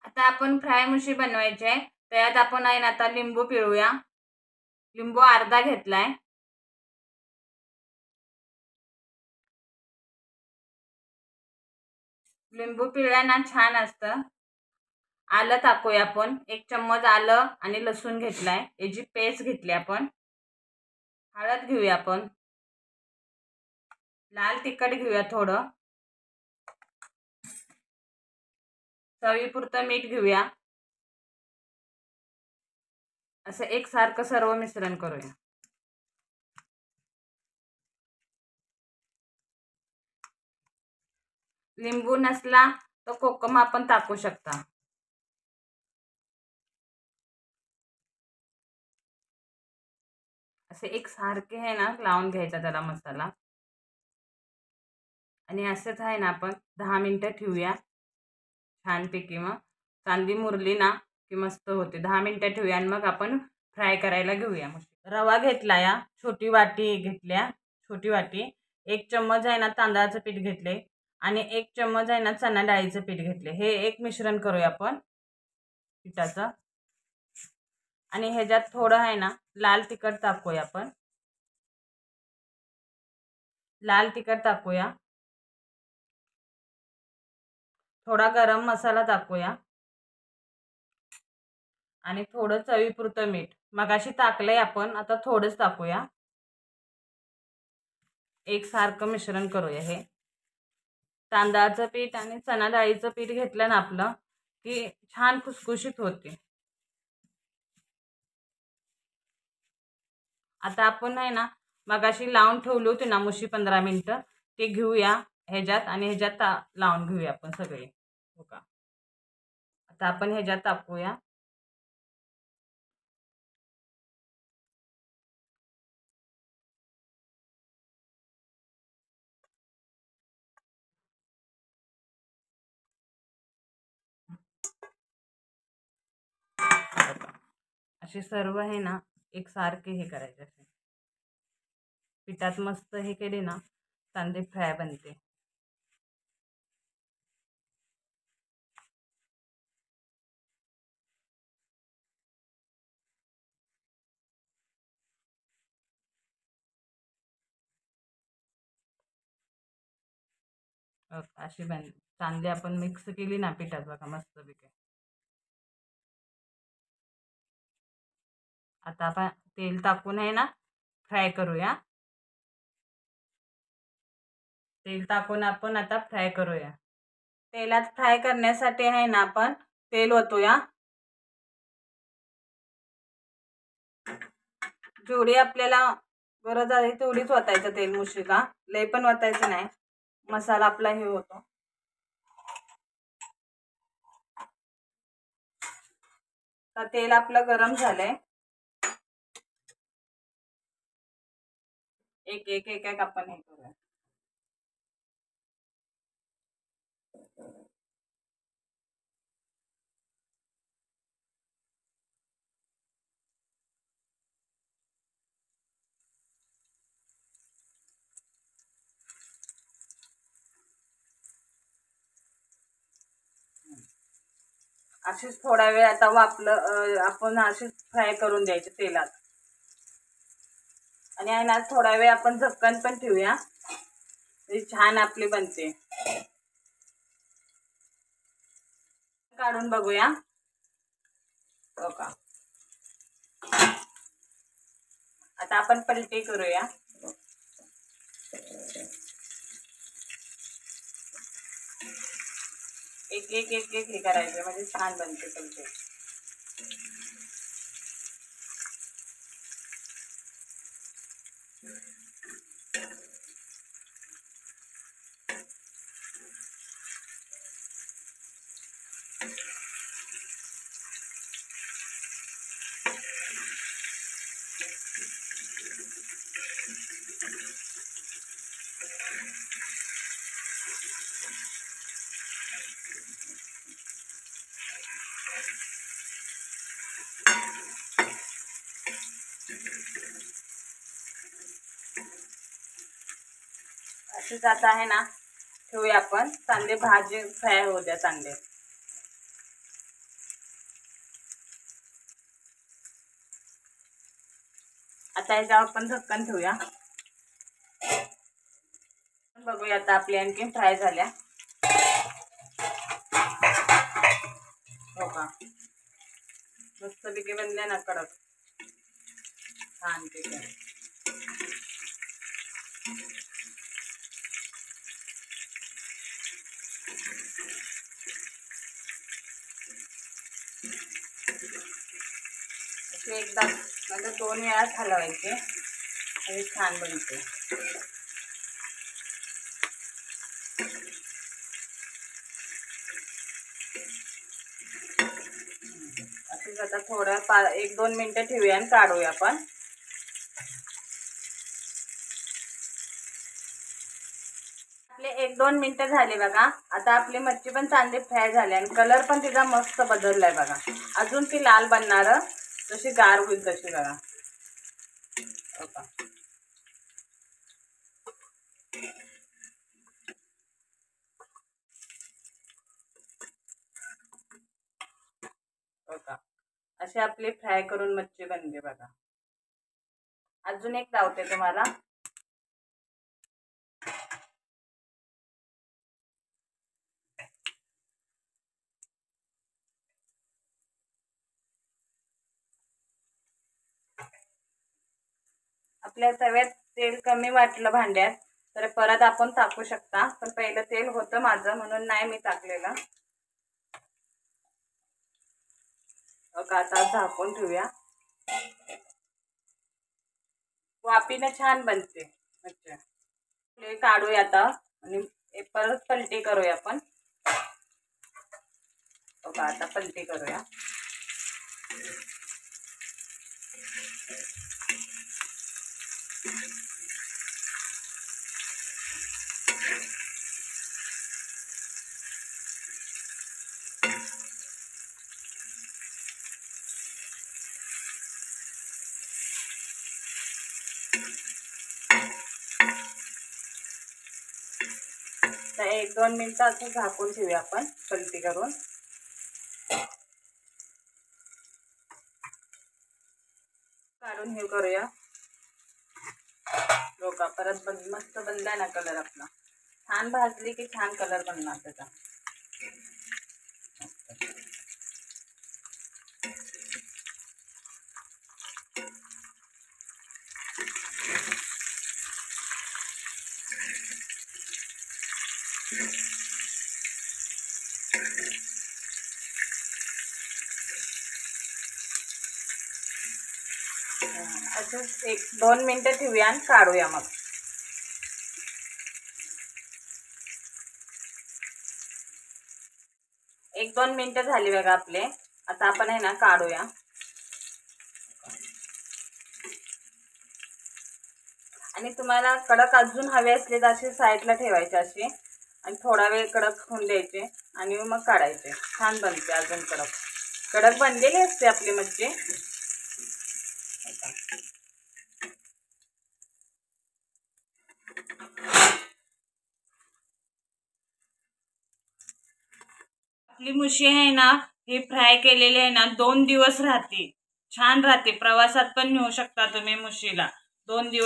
आता आपण फ्राय मुशी बनवायचे आहे. त्यात आपण आहे ना आता लिंबू पिळूया. लिंबू अर्धा घेतलाय. लिंबू पिळल्यानं छान असतं. आलं टाकूया आपण. 1 चम्मच आलं आणि लसूण घेतलाय. याची पेस्ट घेतली आपण. हळद घेऊया आपण. लाल तिखट घेऊया थोडं. चवीपुरतं मीठ घेऊया. असं एकसारखं सर्व मिश्रण करूया. लिंबू नसला तर कोकम आपण टाकू शकता. असे एकसारखे आहे ना लावून घ्यायचा त्याला मसाला. आणि असंच आहे ना आपण 10 मिनिटं ठेवूया छानपैकी. मग कांदी मुरली ना की मस्त होते. 10 मिनिटं ठेवूया आणि मग आपण फ्राय करायला घेऊया. रवा घेतला या छोटी वाटी घेतल्या. छोटी वाटी 1 चम्मच आहे ना तांदळाचं पीठ घेतले आणि 1 चम्मच आहे ना चणा डाळीचं पीठ घेतले. हे एक मिश्रण करूया आपण पिठाचं. आणि ह्याच्यात थोडं आहे ना लाल तिखट टाकूया आपण. लाल तिखट टाकूया. थोडा गरम मसाला टाकूया आणि थोडं चवीपुरतं मीठ. मगाशी टाकलंय आपण, आता थोडंच टाकूया. एकसारखं मिश्रण करूया. हे तांदळाचं पीठ आणि चणा डाळीचं पीठ घेतलं ना आपलं की छान खुसखुशीत होते. आता आपण आहे ना मगाशी लावून ठेवली होती ना मुशी 15 मिनिटं, ते घेऊया ह्याच्यात आणि ह्याच्यात लावून घेऊया आपण सगळे. हो का. आता आपण ह्याच्यात टाकूया. असे सर्व आहे ना एकसारखे हे करायचे. असे पिठात मस्त हे केले ना कांदे फ्राय बनते. अशी कांदे आपण मिक्स केली ना पिठात बघा मस्त पैकी. आता आपण तेल टाकून आहे ना फ्राय करूया. तेल टाकून आपण आता फ्राय करूया. तेलात फ्राय करण्यासाठी आहे ना आपण तेल ओतूया. जेवढी आपल्याला गरज आहे तेवढीच ओतायचं तेल मुशीला. लय पण ओतायचं नाही, मसाला आपला हे होतो. तर तेल आपलं गरम झालंय. एक एक एक एक आपण हे करूया. अशीच थोडा वेळ आता आपण अशीच फ्राय करून द्यायचे तेलात. आणि आहे ना थोडा वेळ आपण झाकण पण ठेवूया. छान आपली बनते. काढून बघूया. हो का. आता आपण पलटी करूया. एक एक एक एक हे करायचं म्हणजे छान बनते पलटी. अशीच आता आहे ना ठेवूया आपण. कांदे भाजी फ्राय होऊ द्या चांगले. आता याच्यावर आपण झाकण ठेवूया. बघूया आता आपली आणखी फ्राय झाल्या. हो का, मस्तपैकी बनल्या ना कडक, छान पैकी. एकदा म्हणजे 2 वेळा हलवायचे आणि छान बनते. असंच आता थोडं 1-2 मिनिटं ठेवूया आणि काढूया आपण. आपले 1-2 मिनिटं झाले बघा. आता आपली मच्छी पण चांगली फ्राय झाली आणि कलर पण तिचा मस्त बदललाय बघा. अजून ती लाल बनणार, जशी गार होईल तशी बघा. हो का, हो का, अशी आपली फ्राय करून मच्छी बनली बघा. अजून एक दावते तुम्हाला. आपल्या तव्यात तेल कमी वाटलं भांड्यात तर परत आपण टाकू शकता, पण पहिलं तेल होतं माझं म्हणून नाही मी टाकलेलं. आता झाकून ठेवूया. वाफेने छान बनते मच्छी. काढूया आता आणि परत पलटी करूया आपण. आता पलटी करूया. तर 1-2 मिनिटं असं झाकून ठेवूया आपण पलटी करून. काढून हे करूया. लोका परत मस्त बनला ना कलर आपला. छान भाजली की छान कलर बनणार त्याचा. असं 1-2 मिनिटं ठेवूया आणि काढूया मग. एक 2 मिनिटं झाली बघा आपले. आता आपण आहे ना काढूया. आणि तुम्हाला कडक अजून हवे असले तर असे साईडला ठेवायचे असे आणि थोडा वेळ कडक होऊन द्यायचे आणि मग काढायचे. छान बनते. अजून कडक बनलेली असते आपली मच्छी. आपली मुशी आहे ना, हे फ्राय केलेली आहे ना 2 दिवस राहते. छान राहते. प्रवासात पण नेऊ शकता तुम्ही मुशीला 2 दिवस.